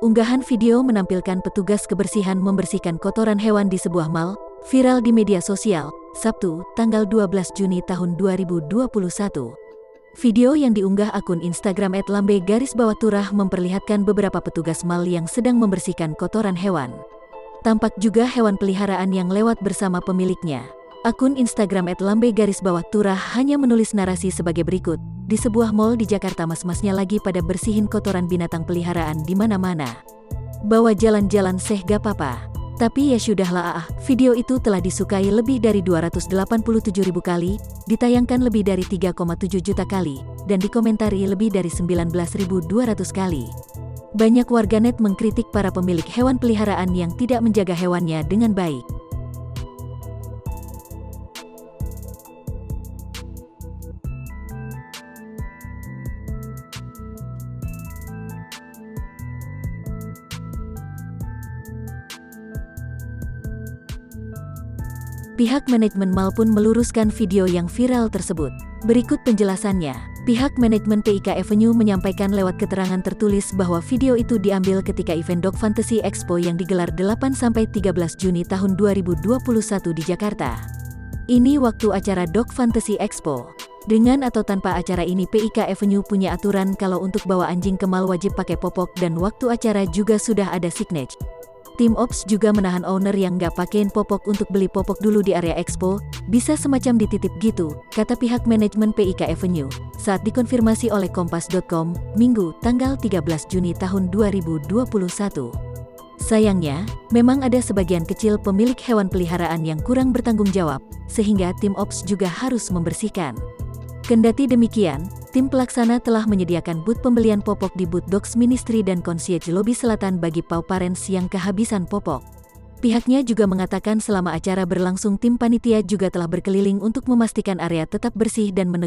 Unggahan video menampilkan petugas kebersihan membersihkan kotoran hewan di sebuah mal, viral di media sosial, Sabtu, tanggal 12 Juni tahun 2021. Video yang diunggah akun Instagram @lambe_turah memperlihatkan beberapa petugas mal yang sedang membersihkan kotoran hewan. Tampak juga hewan peliharaan yang lewat bersama pemiliknya. Akun Instagram @lambe_turah hanya menulis narasi sebagai berikut. Di sebuah mal di Jakarta mas-masnya lagi pada bersihin kotoran binatang peliharaan di mana-mana. Bawa jalan-jalan seh gak papa. Tapi ya sudahlah video itu telah disukai lebih dari 287.000 kali, ditayangkan lebih dari 3,7 juta kali, dan dikomentari lebih dari 19.200 kali. Banyak warganet mengkritik para pemilik hewan peliharaan yang tidak menjaga hewannya dengan baik. Pihak manajemen mal pun meluruskan video yang viral tersebut. Berikut penjelasannya. Pihak manajemen PIK Avenue menyampaikan lewat keterangan tertulis bahwa video itu diambil ketika event Dog Fantasy Expo yang digelar 8-13 Juni tahun 2021 di Jakarta. Ini waktu acara Dog Fantasy Expo. Dengan atau tanpa acara ini PIK Avenue punya aturan kalau untuk bawa anjing ke mal wajib pakai popok dan waktu acara juga sudah ada signage. Tim Ops juga menahan owner yang nggak pakein popok untuk beli popok dulu di area expo, bisa semacam dititip gitu, kata pihak manajemen PIK Avenue, saat dikonfirmasi oleh Kompas.com, Minggu, tanggal 13 Juni tahun 2021. Sayangnya, memang ada sebagian kecil pemilik hewan peliharaan yang kurang bertanggung jawab, sehingga tim Ops juga harus membersihkan. Kendati demikian, tim pelaksana telah menyediakan booth pembelian popok di booth Dogs Ministry dan Concierge Lobby Selatan bagi paw parents yang kehabisan popok. Pihaknya juga mengatakan selama acara berlangsung tim panitia juga telah berkeliling untuk memastikan area tetap bersih dan menegur